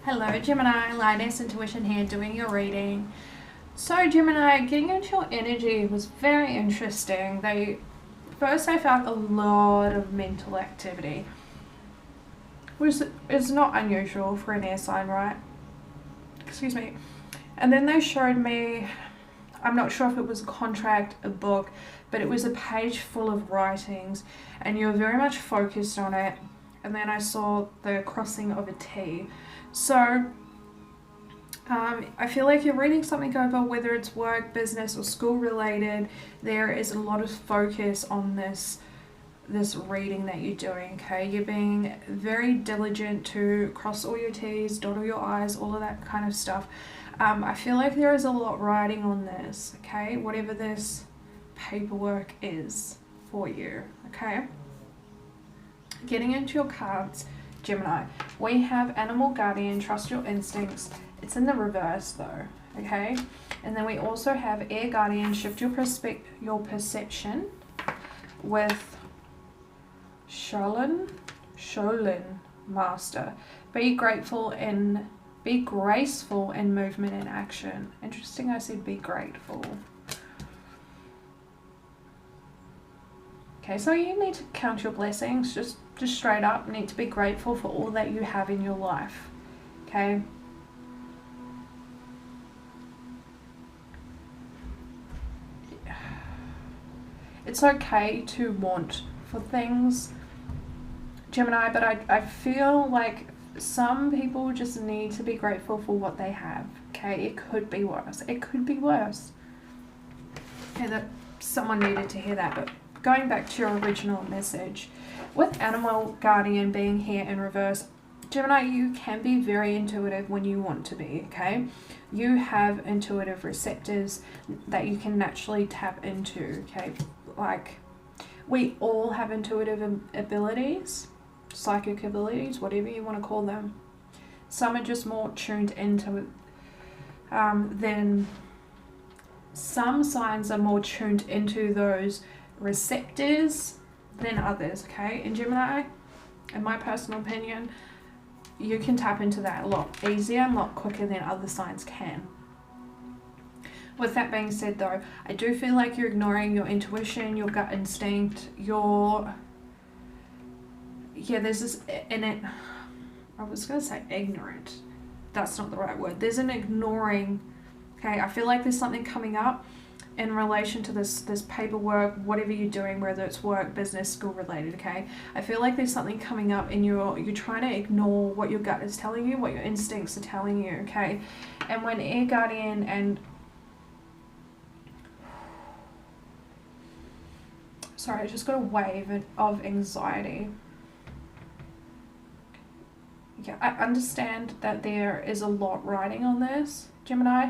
Hello Gemini, Lioness Intuition here doing your reading. So Gemini, getting into your energy was very interesting. First I felt a lot of mental activity, which is not unusual for an air sign, right? Excuse me. And then they showed me, I'm not sure if it was a contract, a book, but it was a page full of writings and you were very much focused on it. And then I saw the crossing of a T. So I feel like you're reading something over, whether it's work, business, or school related. There is a lot of focus on this reading that you're doing, okay? You're being very diligent to cross all your T's, dot all your I's, all of that kind of stuff. I feel like there is a lot riding on this, okay? Whatever this paperwork is for you, okay? Getting into your cards, Gemini, we have Animal Guardian, Trust Your Instincts. It's in the reverse though, okay? And then we also have Air Guardian, Shift Your Perception, with Sholin Master. Be graceful in movement and action. Interesting, I said be grateful. Okay, so you need to count your blessings, just straight up. Need to be grateful for all that you have in your life, okay? It's okay to want for things, Gemini, but I feel like some people just need to be grateful for what they have, okay? It could be worse. It could be worse. Okay, that someone needed to hear that, but going back to your original message, with Animal Guardian being here in reverse, Gemini, you can be very intuitive when you want to be, okay? You have intuitive receptors that you can naturally tap into, okay? Like, we all have intuitive abilities, psychic abilities, whatever you want to call them. Some are just more tuned into it than some signs are more tuned into those receptors than others, okay? In Gemini, in my personal opinion, you can tap into that a lot easier and a lot quicker than other signs can. With that being said though, I do feel like you're ignoring your intuition, your gut instinct, there's this innate, I was going to say ignorant, that's not the right word, there's an ignoring, okay? I feel like there's something coming up in relation to this paperwork, whatever you're doing, whether it's work, business, school related, okay? I feel like there's something coming up and you're trying to ignore what your gut is telling you, what your instincts are telling you, okay? And when Air Guardian and sorry, I just got a wave of anxiety. Yeah, I understand that there is a lot riding on this, Gemini,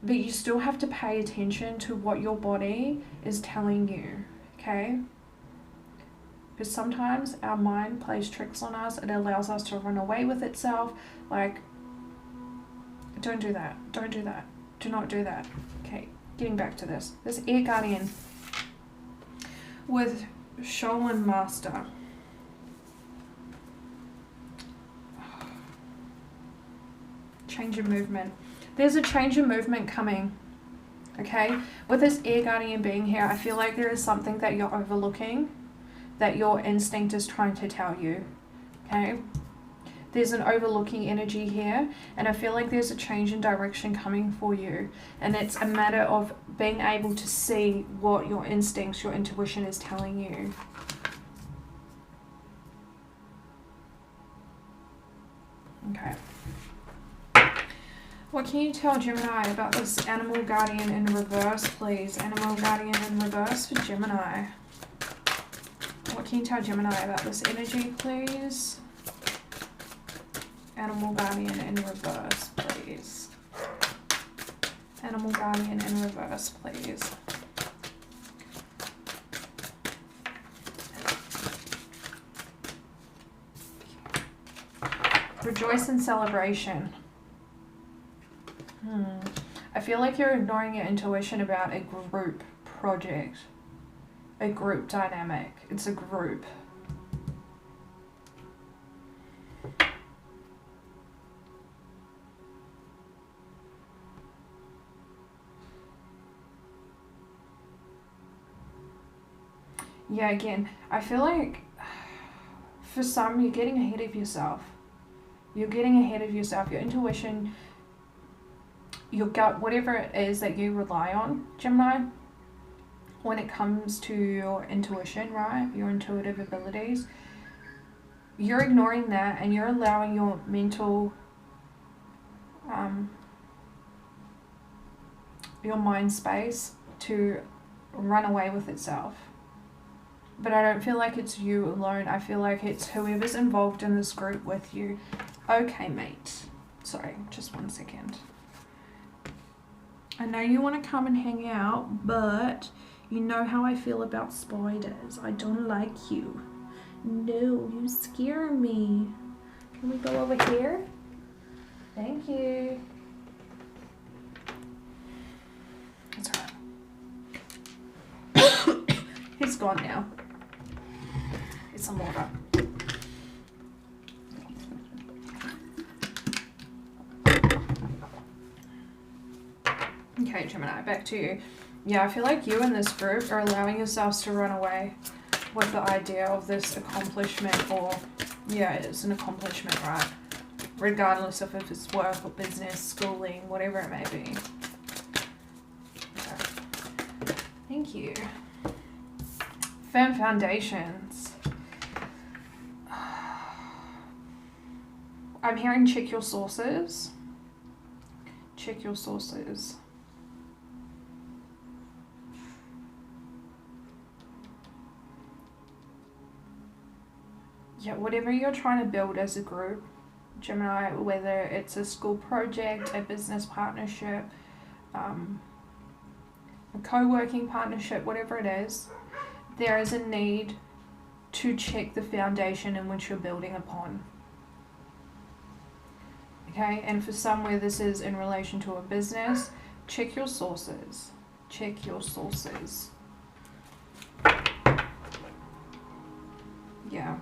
but you still have to pay attention to what your body is telling you, okay? Because sometimes our mind plays tricks on us. It allows us to run away with itself. Like, don't do that. Don't do that. Do not do that. Okay, getting back to this. This Air Guardian with Sholin Master. Change of movement. There's a change in movement coming, okay? With this Air Guardian being here, I feel like there is something that you're overlooking, that your instinct is trying to tell you, okay? There's an overlooking energy here, and I feel like there's a change in direction coming for you, and it's a matter of being able to see what your instincts, your intuition is telling you. Okay. What can you tell Gemini about this Animal Guardian in reverse, please? Animal Guardian in reverse for Gemini. What can you tell Gemini about this energy, please? Animal Guardian in reverse, please. Animal Guardian in reverse, please. Rejoice in celebration. I feel like you're ignoring your intuition about a group project, a group dynamic. It's a group. Yeah, again, I feel like for some, you're getting ahead of yourself. You're getting ahead of yourself. Your intuition, your gut, whatever it is that you rely on, Gemini, when it comes to your intuition, right? Your intuitive abilities, you're ignoring that and you're allowing your mental, your mind space to run away with itself. But I don't feel like it's you alone. I feel like it's whoever's involved in this group with you. Okay, mate. Sorry, just 1 second. I know you want to come and hang out, but you know how I feel about spiders. I don't like you. No, you scare me. Can we go over here? Thank you. That's alright. He's gone now. Get some water. Okay, Gemini, back to you. Yeah, I feel like you and this group are allowing yourselves to run away with the idea of this accomplishment, or, yeah, it's an accomplishment, right? Regardless of if it's work or business, schooling, whatever it may be. Okay. Thank you. Firm foundations. I'm hearing check your sources. Check your sources. Yeah, whatever you're trying to build as a group, Gemini, whether it's a school project, a business partnership, a co-working partnership, whatever it is, there is a need to check the foundation in which you're building upon. Okay, and for some where this is in relation to a business, check your sources. Check your sources. Yeah.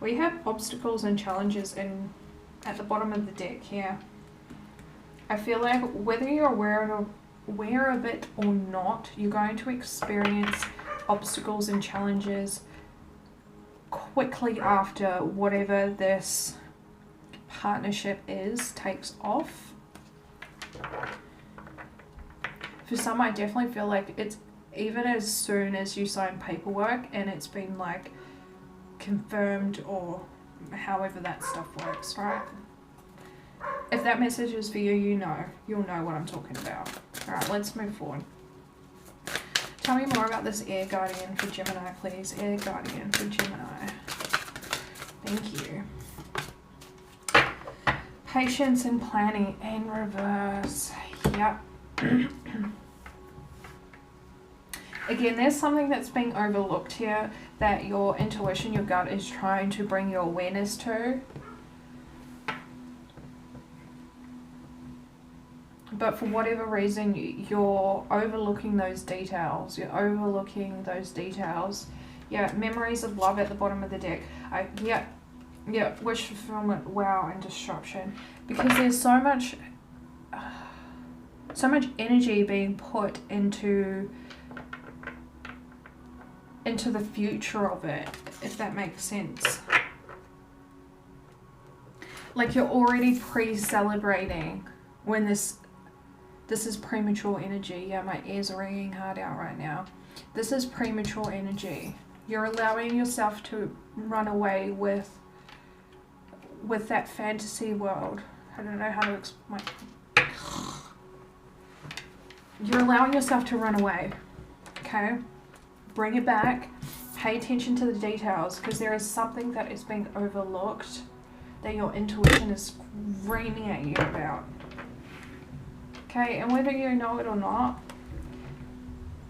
We have obstacles and challenges at the bottom of the deck here. I feel like whether you're aware of it or not, you're going to experience obstacles and challenges quickly after whatever this partnership takes off. For some, I definitely feel like it's even as soon as you sign paperwork and it's been like confirmed, or however that stuff works, right? If that message is for you, you'll know what I'm talking about. Alright, let's move forward. Tell me more about this air guardian for Gemini, please. Air guardian for Gemini. Thank you. Patience and planning in reverse. Yep. Again, there's something that's being overlooked here that your intuition, your gut is trying to bring your awareness to. But for whatever reason, you're overlooking those details. Yeah, memories of love at the bottom of the deck. Yeah, wish fulfillment, wow, and disruption. Because there's so much energy being put into the future of it, if that makes sense. Like you're already pre-celebrating when this is premature energy. Yeah, my ears are ringing hard out right now. This is premature energy. You're allowing yourself to run away with that fantasy world. I don't know how to explain. You're allowing yourself to run away. Okay? Bring it back. Pay attention to the details, because there is something that is being overlooked that your intuition is screaming at you about. Okay, and whether you know it or not,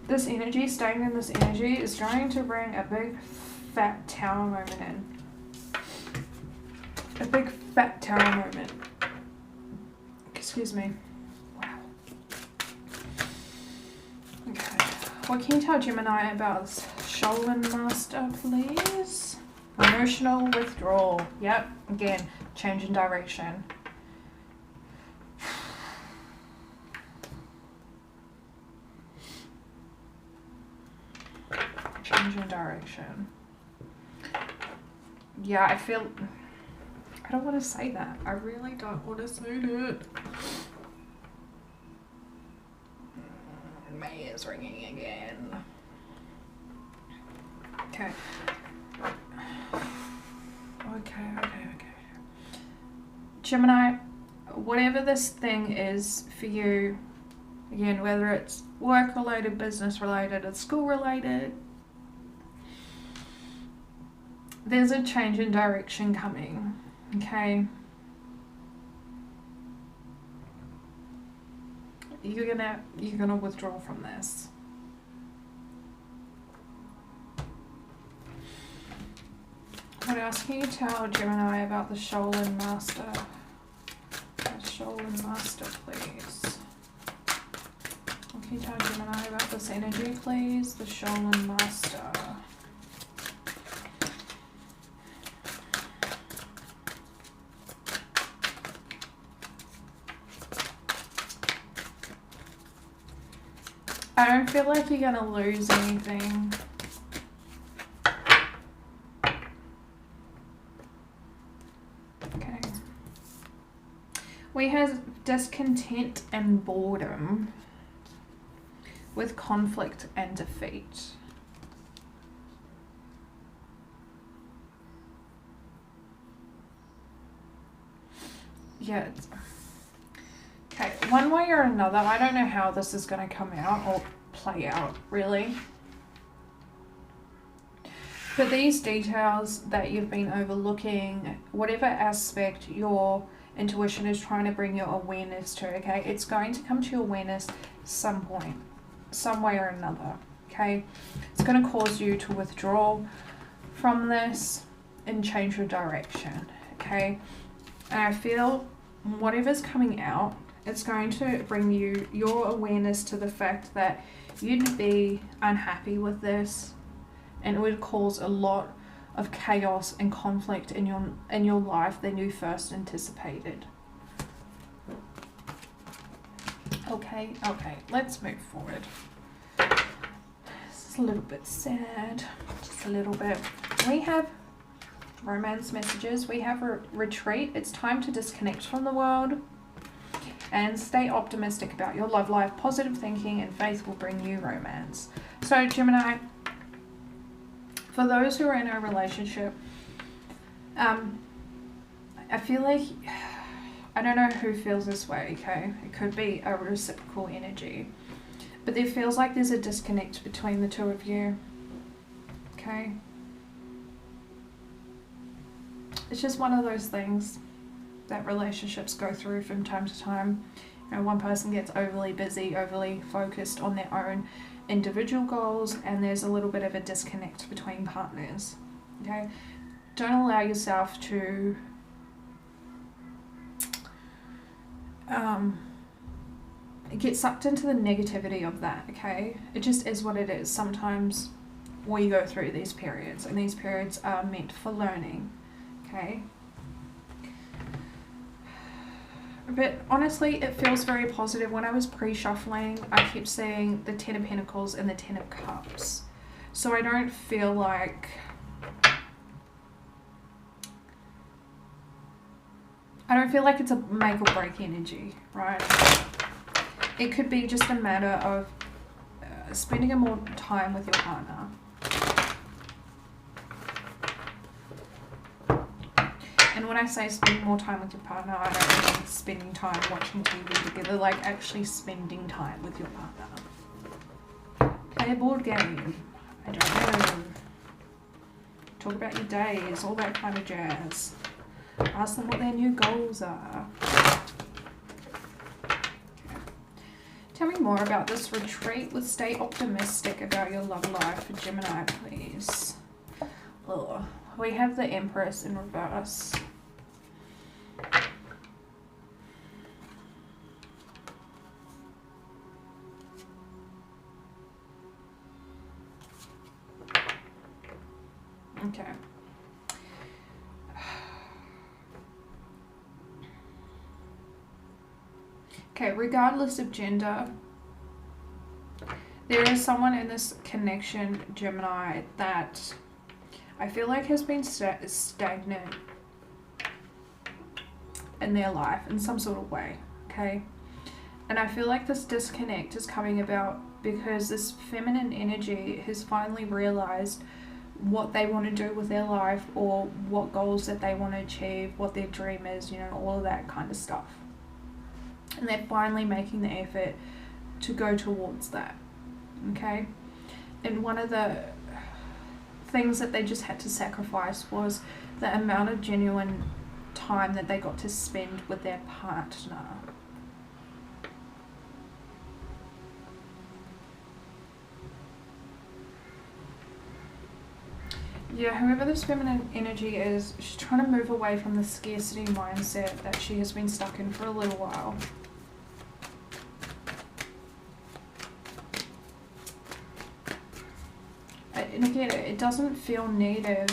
this energy, staying in this energy, is going to bring a big fat tower moment in. A big fat tower moment. Excuse me. Wow. Okay. What can you tell Gemini about this Sholin Master, please? Emotional withdrawal. Yep. Again, change in direction. change in direction. Yeah, I don't want to say that. I really don't want to say it. May is ringing again. Okay. Okay. Gemini, whatever this thing is for you, again, whether it's work related, business related, or school related, there's a change in direction coming, okay? You're gonna withdraw from this. What else can you tell Gemini about the Shaolin Master? The Shaolin Master, please. What can you tell Gemini about this energy, please? The Shaolin Master. I don't feel like you're gonna lose anything. Okay. We have discontent and boredom with conflict and defeat. Yeah. Okay, one way or another, I don't know how this is going to come out or play out, really. But these details that you've been overlooking, whatever aspect your intuition is trying to bring your awareness to, okay, it's going to come to your awareness some point, some way or another, okay? It's going to cause you to withdraw from this and change your direction, okay? And I feel whatever's coming out, it's going to bring you your awareness to the fact that you'd be unhappy with this, and it would cause a lot of chaos and conflict in your life than you first anticipated. Okay, let's move forward. This is a little bit sad, just a little bit. We have romance messages. We have retreat. It's time to disconnect from the world and stay optimistic about your love life. Positive thinking and faith will bring you romance. So Gemini, for those who are in a relationship, I feel like, I don't know who feels this way, okay? It could be a reciprocal energy, but there feels like there's a disconnect between the two of you, okay? It's just one of those things that relationships go through from time to time. You know, one person gets overly busy, overly focused on their own individual goals, and there's a little bit of a disconnect between partners, okay? Don't allow yourself to get sucked into the negativity of that, okay? It just is what it is. Sometimes we go through these periods, and these periods are meant for learning, okay? But honestly, it feels very positive. When I was pre-shuffling, I kept seeing the Ten of Pentacles and the Ten of Cups. So I don't feel like... it's a make or break energy, right? It could be just a matter of spending more time with your partner. And when I say spending more time with your partner, I don't mean spending time watching TV together, like actually spending time with your partner. Play a board game. I don't know. Talk about your days, all that kind of jazz. Ask them what their new goals are. Okay. Tell me more about this retreat. Let's stay optimistic about your love life for Gemini, please. Ugh. We have the Empress in reverse. Okay. Okay, regardless of gender, There is someone in this connection, Gemini, that I feel like has been stagnant in their life in some sort of way, okay? And I feel like this disconnect is coming about because this feminine energy has finally realized what they want to do with their life, or what goals that they want to achieve, what their dream is, you know, all of that kind of stuff. And they're finally making the effort to go towards that, okay? And one of the things that they just had to sacrifice was the amount of genuine time that they got to spend with their partner. Yeah, whoever this feminine energy is, she's trying to move away from the scarcity mindset that she has been stuck in for a little while. And again, it doesn't feel native.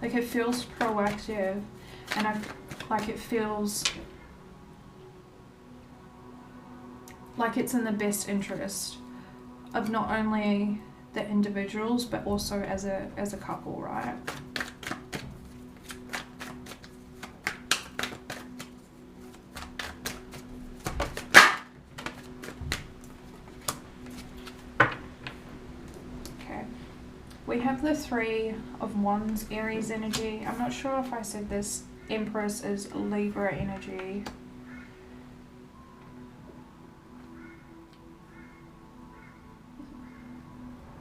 Like, it feels proactive, and it feels like it's in the best interest of not only the individuals but also as a couple, right? Okay, we have the Three of Wands, Aries energy. I'm not sure if I said this. Empress is Libra energy.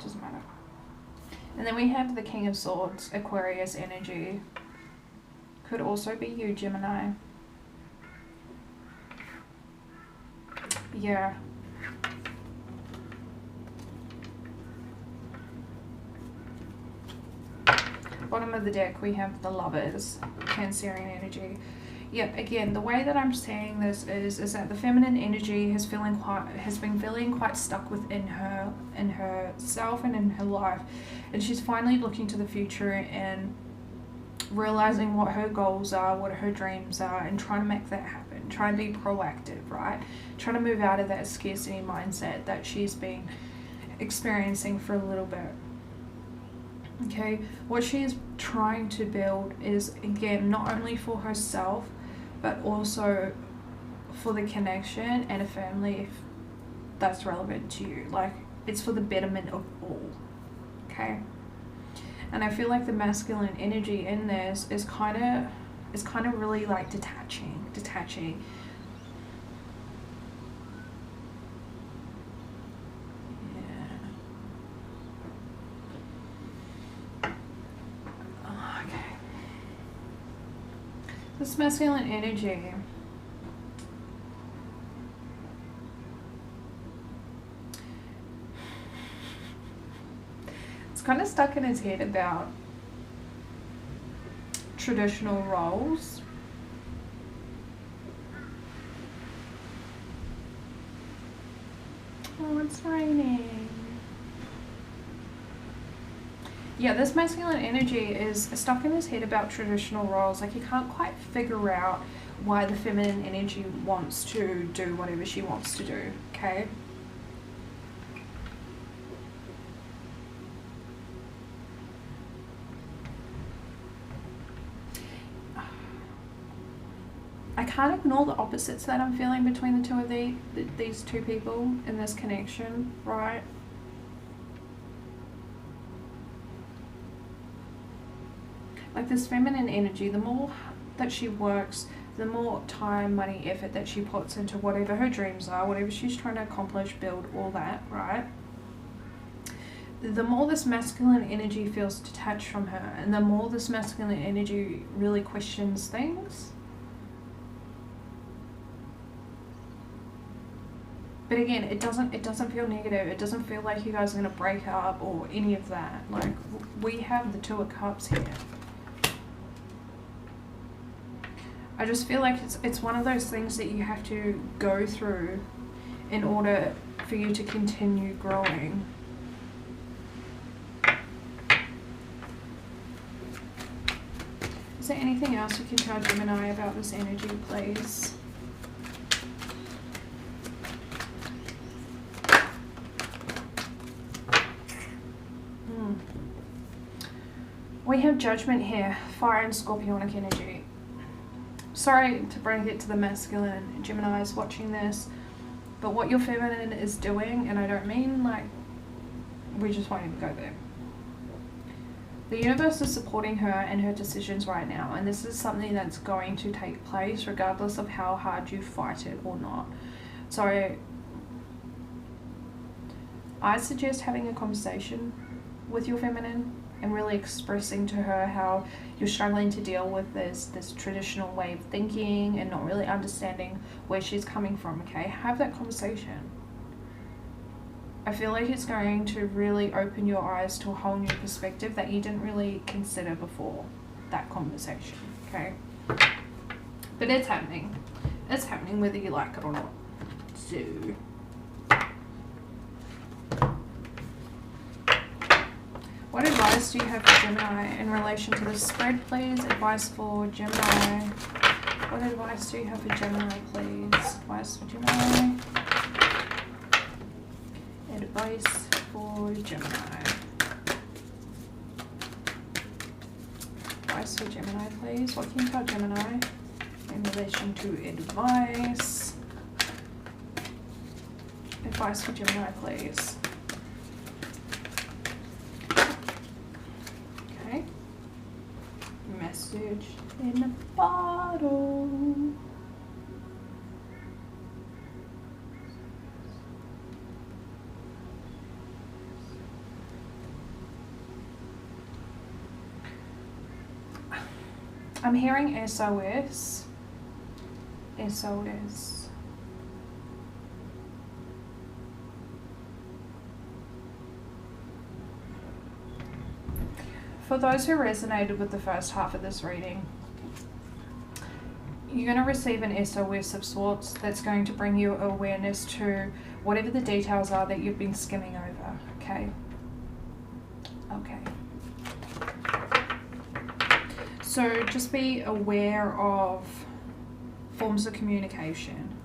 Doesn't matter. And then we have the King of Swords, Aquarius energy. Could also be you, Gemini. Yeah. Bottom of the deck, we have the Lovers, Cancerian energy. Yep, again, the way that I'm saying this is that the feminine energy has been feeling quite stuck within herself and in her life, and she's finally looking to the future and realizing what her goals are, what her dreams are, and trying to make that happen, trying to be proactive, right? Trying to move out of that scarcity mindset that she's been experiencing for a little bit. Okay, what she is trying to build is, again, not only for herself but also for the connection and a family, if that's relevant to you. Like, it's for the betterment of all, okay? And I feel like the masculine energy in this is kind of really like detaching. This masculine energy, it's kind of stuck in his head about traditional roles. Oh, it's raining. Yeah, this masculine energy is stuck in his head about traditional roles. Like, he can't quite figure out why the feminine energy wants to do whatever she wants to do, okay? I can't ignore the opposites that I'm feeling between the two of these two people in this connection, right? Like, this feminine energy, the more that she works, the more time, money, effort that she puts into whatever her dreams are, whatever she's trying to accomplish, build, all that, right? The more this masculine energy feels detached from her, and the more this masculine energy really questions things. But again, it doesn't feel negative. It doesn't feel like you guys are going to break up or any of that. Like, we have the Two of Cups here. I just feel like it's one of those things that you have to go through in order for you to continue growing. Is there anything else you can tell Gemini about this energy, please? We have Judgment here, fire and scorpionic energy. Sorry to bring it to the masculine Geminis watching this, but what your feminine is doing, and I don't mean like, we just won't even go there. The universe is supporting her and her decisions right now, and this is something that's going to take place regardless of how hard you fight it or not. So I suggest having a conversation with your feminine and really expressing to her how you're struggling to deal with this traditional way of thinking and not really understanding where she's coming from, okay? Have that conversation. I feel like it's going to really open your eyes to a whole new perspective that you didn't really consider before that conversation, okay? But it's happening. It's happening whether you like it or not. So what advice do you have for Gemini in relation to this spread, please? Advice for Gemini. What advice do you have for Gemini, please? Advice for Gemini. Advice for Gemini. Advice for Gemini, please. What can you tell Gemini in relation to advice? Advice for Gemini, please. Okay. Message in a bottle. I'm hearing SOS. SOS. For those who resonated with the first half of this reading, you're going to receive an SOS of sorts that's going to bring you awareness to whatever the details are that you've been skimming over, okay? Okay. So just be aware of forms of communication.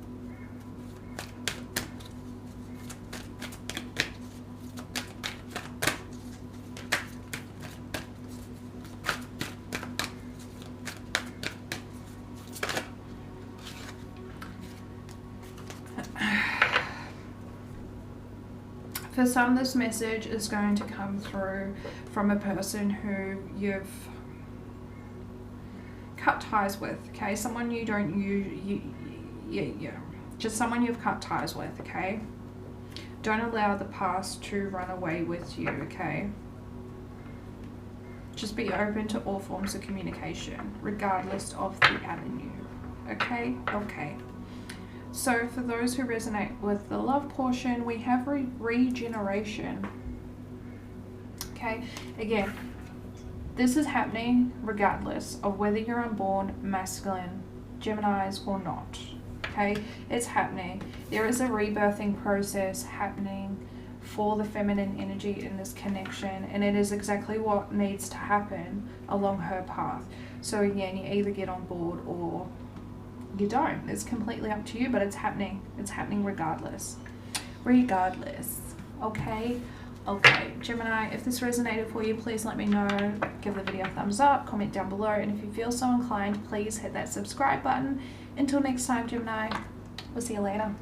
For some, this message is going to come through from a person who you've cut ties with, okay? Someone you don't just someone you've cut ties with, okay? Don't allow the past to run away with you, okay? Just be open to all forms of communication, regardless of the avenue, okay? Okay. So for those who resonate with the love portion, we have regeneration, okay? Again, this is happening regardless of whether you're unborn, masculine, Geminis or not, okay? It's happening. There is a rebirthing process happening for the feminine energy in this connection, and it is exactly what needs to happen along her path. So again, you either get on board or you don't. It's completely up to you, but it's happening. It's happening regardless. Regardless, okay? Okay, Gemini, if this resonated for you, please let me know. Give the video a thumbs up, comment down below, and if you feel so inclined, please hit that subscribe button. Until next time, Gemini, we'll see you later.